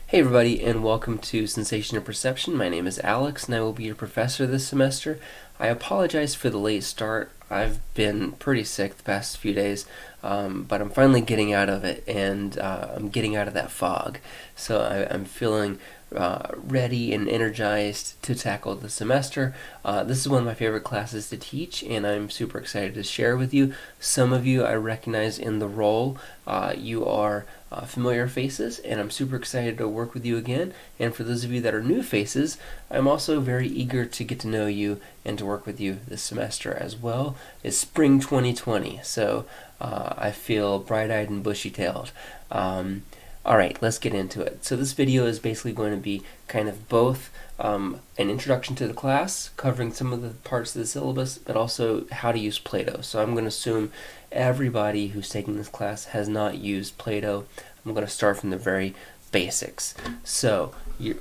Hey everybody, and welcome to Sensation and Perception. My name is Alex, and I will be your professor this semester. I apologize for the late start. I've been pretty sick the past few days, but I'm finally getting out of it, and I'm getting out of that fog. So I'm feeling ready and energized to tackle the semester. This is one of my favorite classes to teach, and I'm super excited to share with you. Some of you I recognize in the role. You are familiar faces, and I'm super excited to work with you again. And for those of you that are new faces, I'm also very eager to get to know you and to work with you this semester as well. It's spring 2020, so I feel bright-eyed and bushy-tailed. Alright, let's get into it. So this video is basically going to be kind of both an introduction to the class, covering some of the parts of the syllabus, but also how to use Play-Doh. So I'm going to assume everybody who's taking this class has not used Play-Doh. I'm going to start from the very basics. So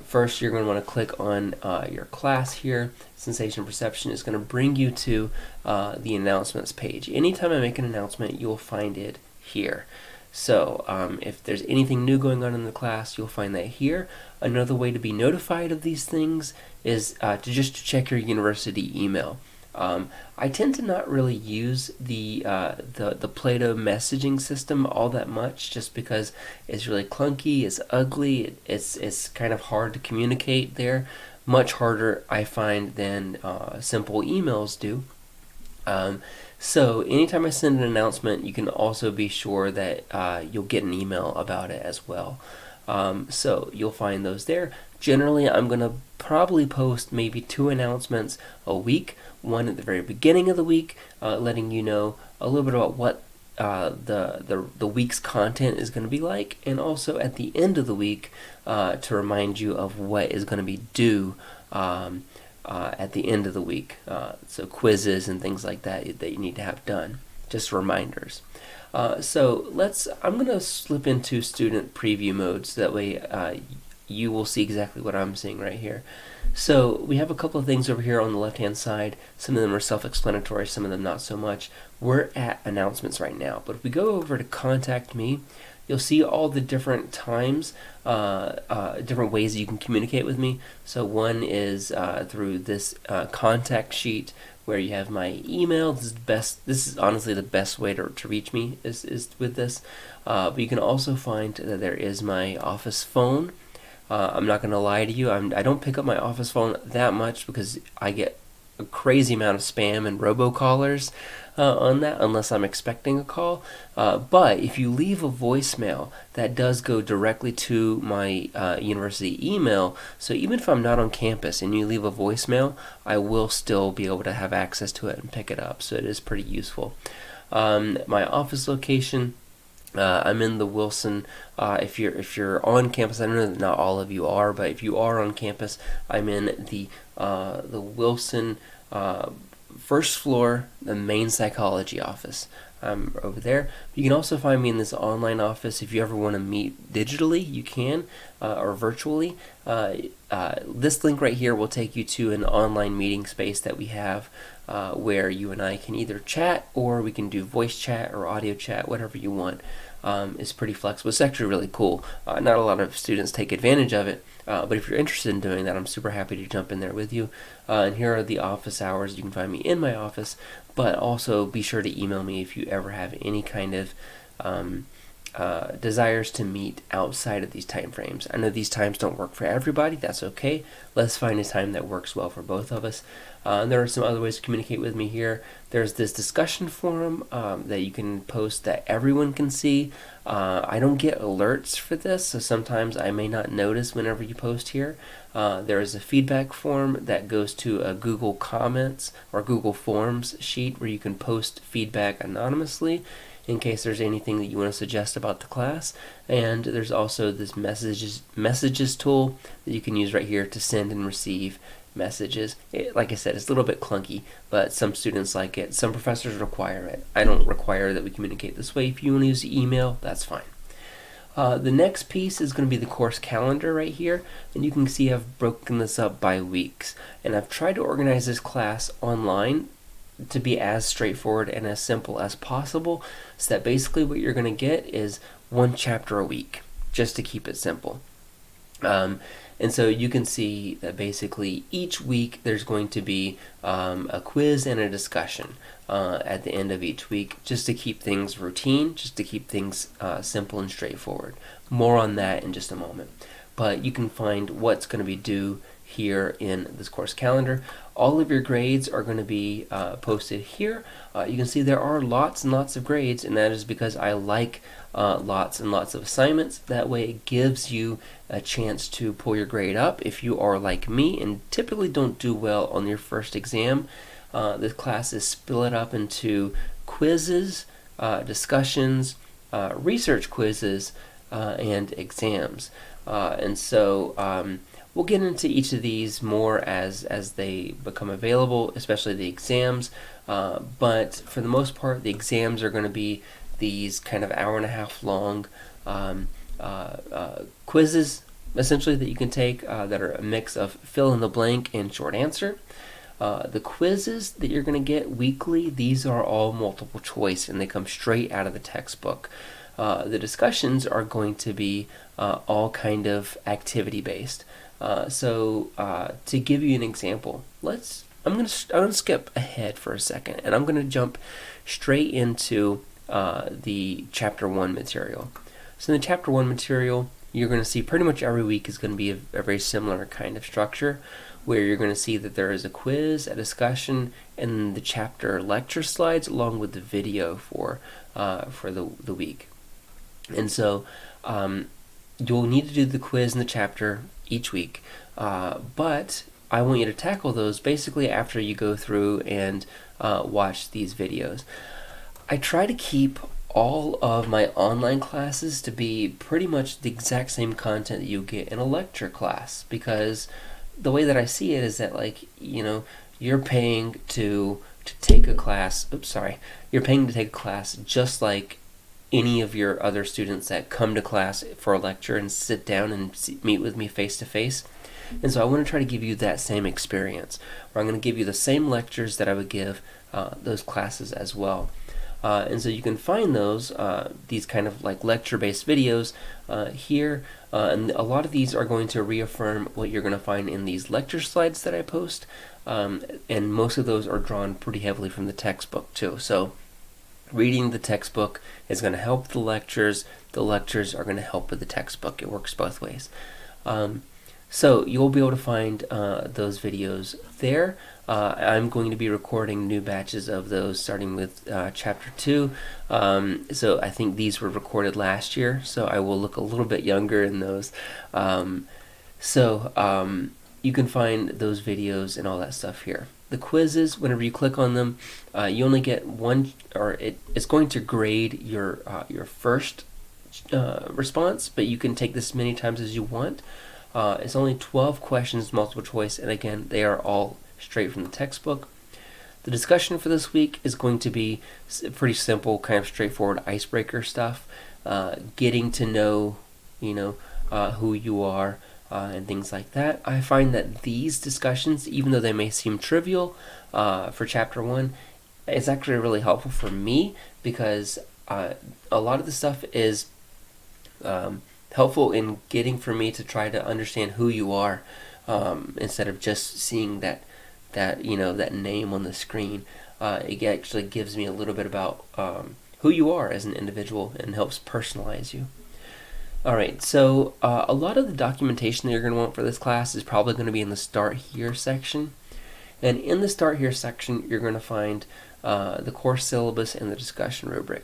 first you're going to want to click on your class here. Sensation Perception is going to bring you to the announcements page. Anytime I make an announcement, you'll find it here. So if there's anything new going on in the class, you'll find that here. Another way to be notified of these things is to just check your university email. I tend to not really use the Play-Doh messaging system all that much, just because it's really clunky, it's ugly, it's kind of hard to communicate there. Much harder, I find, than simple emails do. So anytime I send an announcement, you can also be sure that you'll get an email about it as well. So you'll find those there. Generally, I'm going to probably post maybe 2 announcements a week. One at the very beginning of the week, letting you know a little bit about what the week's content is going to be like, and also at the end of the week to remind you of what is going to be due at the end of the week. So quizzes and things like that that you need to have done. Just reminders. So I'm going to slip into student preview mode so that way you will see exactly what I'm seeing right here. So we have a couple of things over here on the left hand side. Some of them are self-explanatory, some of them not so much. We're at announcements right now, but if we go over to contact me, you'll see all the different times, different ways that you can communicate with me. So one is through this contact sheet where you have my email. This is honestly the best way to reach me is with this. But you can also find that there is my office phone. I'm not going to lie to you, I don't pick up my office phone that much because I get a crazy amount of spam and robocallers on that unless I'm expecting a call. But if you leave a voicemail, that does go directly to my university email. So even if I'm not on campus and you leave a voicemail, I will still be able to have access to it and pick it up. So it is pretty useful. My office location, I'm in the Wilson. If you're on campus, I know that not all of you are, but if you are on campus, I'm in the Wilson first floor, the main psychology office. I'm over there. You can also find me in this online office. If you ever want to meet digitally, you can, or virtually. This link right here will take you to an online meeting space that we have where you and I can either chat, or we can do voice chat or audio chat, whatever you want. It's pretty flexible. It's actually really cool. Not a lot of students take advantage of it, but if you're interested in doing that, I'm super happy to jump in there with you. And here are the office hours. You can find me in my office, but also be sure to email me if you ever have any kind of desires to meet outside of these time frames. I know these times don't work for everybody. That's okay. Let's find a time that works well for both of us. There are some other ways to communicate with me here. There's this discussion forum that you can post that everyone can see. I don't get alerts for this, so sometimes I may not notice whenever you post here. There is a feedback form that goes to a Google Comments or Google Forms sheet where you can post feedback anonymously in case there's anything that you want to suggest about the class. And there's also this messages tool that you can use right here to send and receive messages. Like I said, it's a little bit clunky, but some students like it. Some professors require it. I don't require that we communicate this way. If you want to use email, that's fine. The next piece is going to be the course calendar right here, and you can see I've broken this up by weeks, and I've tried to organize this class online to be as straightforward and as simple as possible, so that basically what you're going to get is 1 chapter a week, just to keep it simple. And so you can see that basically each week there's going to be a quiz and a discussion at the end of each week, just to keep things routine, just to keep things simple and straightforward. More on that in just a moment. But you can find what's going to be due here in this course calendar. All of your grades are going to be posted here. You can see there are lots and lots of grades, and that is because I like lots and lots of assignments. That way it gives you a chance to pull your grade up if you are like me and typically don't do well on your first exam. This class is split up into quizzes, discussions, research quizzes, and exams. And so we'll get into each of these more as they become available, especially the exams. But for the most part, the exams are going to be these kind of hour-and-a-half long quizzes, essentially, that you can take that are a mix of fill in the blank and short answer. The quizzes that you're going to get weekly, these are all multiple choice, and they come straight out of the textbook. The discussions are going to be all kind of activity-based. So to give you an example, I'm going to skip ahead for a second, and I'm going to jump straight into the Chapter 1 material. So in the Chapter 1 material, you're going to see pretty much every week is going to be a very similar kind of structure, where you're going to see that there is a quiz, a discussion, and the chapter lecture slides along with the video for the week. And so you'll need to do the quiz and the chapter each week, but I want you to tackle those basically after you go through and watch these videos. I try to keep all of my online classes to be pretty much the exact same content that you get in a lecture class, because the way that I see it is that, like, you're paying to take a class. You're paying to take a class just like any of your other students that come to class for a lecture and sit down and meet with me face to face. And so I want to try to give you that same experience, where I'm going to give you the same lectures that I would give those classes as well. And so you can find these kind of like lecture-based videos here, and a lot of these are going to reaffirm what you're going to find in these lecture slides that I post, and most of those are drawn pretty heavily from the textbook too. So reading the textbook is going to help the lectures are going to help with the textbook. It works both ways. So you'll be able to find those videos there. I'm going to be recording new batches of those starting with Chapter 2. So I think these were recorded last year, so I will look a little bit younger in those. You can find those videos and all that stuff here. The quizzes, whenever you click on them, you only get one, or it's going to grade your first response, but you can take this many times as you want. It's only 12 questions, multiple choice, and again, they are all straight from the textbook. The discussion for this week is going to be pretty simple, kind of straightforward icebreaker stuff, getting to know, who you are, and things like that. I find that these discussions, even though they may seem trivial for Chapter 1, it's actually really helpful for me, because a lot of the stuff is helpful in getting for me to try to understand who you are, instead of just seeing that name on the screen. It actually gives me a little bit about who you are as an individual and helps personalize you. Alright, so a lot of the documentation that you're going to want for this class is probably going to be in the Start Here section. And in the Start Here section, you're going to find the course syllabus and the discussion rubric.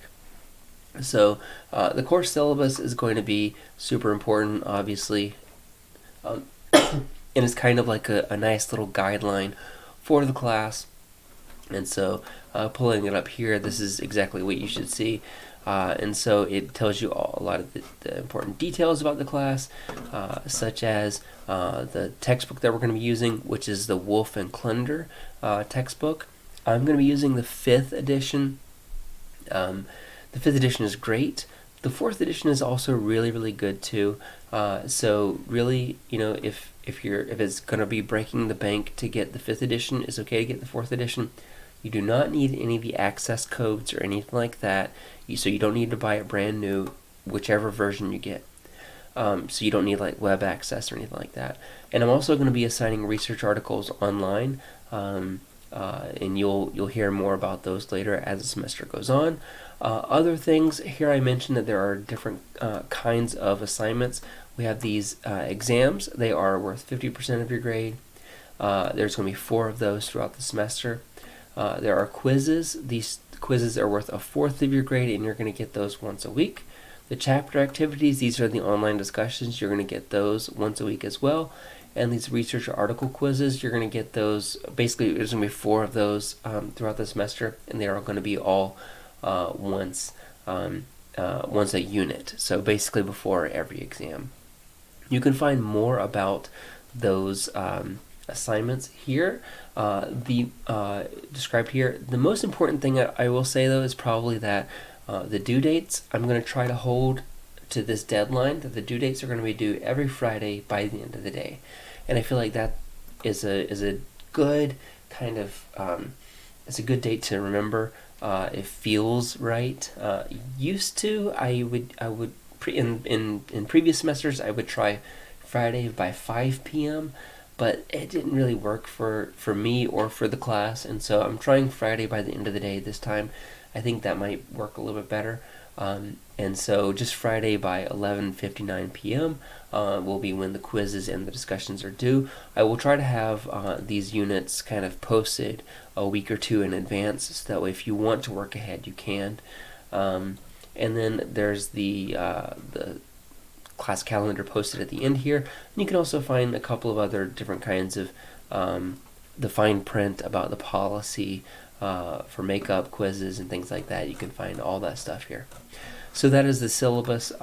So the course syllabus is going to be super important, obviously, and it's kind of like a nice little guideline for the class. And so pulling it up here, this is exactly what you should see. And so it tells you a lot of the important details about the class, such as the textbook that we're going to be using, which is the Wolf and Klunder textbook. I'm going to be using the 5th edition. The 5th edition is great. The 4th edition is also really, really good too. So really, if it's going to be breaking the bank to get the 5th edition, it's okay to get the 4th edition. You do not need any of the access codes or anything like that, so you don't need to buy it brand new, whichever version you get. so you don't need like web access or anything like that. And I'm also going to be assigning research articles online, and you'll hear more about those later as the semester goes on. Other things here, I mentioned that there are different kinds of assignments. We have these exams. They are worth 50% of your grade. There's going to be 4 of those throughout the semester. There are quizzes. These quizzes are worth 1/4 of your grade, and you're going to get those once a week. The chapter activities, these are the online discussions. You're going to get those once a week as well. And these research article quizzes, you're going to get those. Basically, there's going to be 4 of those throughout the semester, and they are going to be all once a unit. So basically before every exam. You can find more about those assignments here, described here. The most important thing I will say though is probably that the due dates, I'm going to try to hold to this deadline, that the due dates are going to be due every Friday by the end of the day. And I feel like that is a good kind of it's a good date to remember. It feels right. Used to, I would in previous semesters I would try Friday by 5 p.m. but it didn't really work for me or for the class, and so I'm trying Friday by the end of the day this time. I think that might work a little bit better. And so just Friday by 11:59 p.m. Will be when the quizzes and the discussions are due. I will try to have these units kind of posted a week or 2 in advance, so that way if you want to work ahead, you can. And then there's the class calendar posted at the end here. And you can also find a couple of other different kinds of the fine print about the policy for makeup quizzes and things like that. You can find all that stuff here. So that is the syllabus.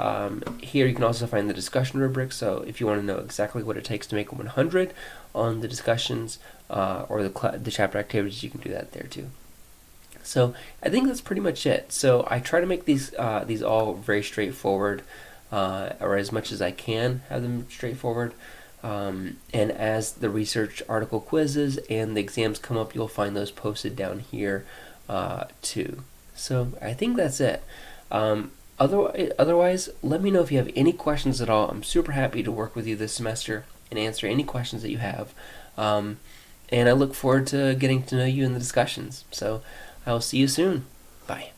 Here you can also find the discussion rubric. So if you want to know exactly what it takes to make 100 on the discussions or the chapter activities, you can do that there too. So I think that's pretty much it. So I try to make these all very straightforward, or as much as I can have them straightforward. And as the research article quizzes and the exams come up, you'll find those posted down here too. So I think that's it. Otherwise, let me know if you have any questions at all. I'm super happy to work with you this semester and answer any questions that you have. And I look forward to getting to know you in the discussions. So I'll see you soon. Bye.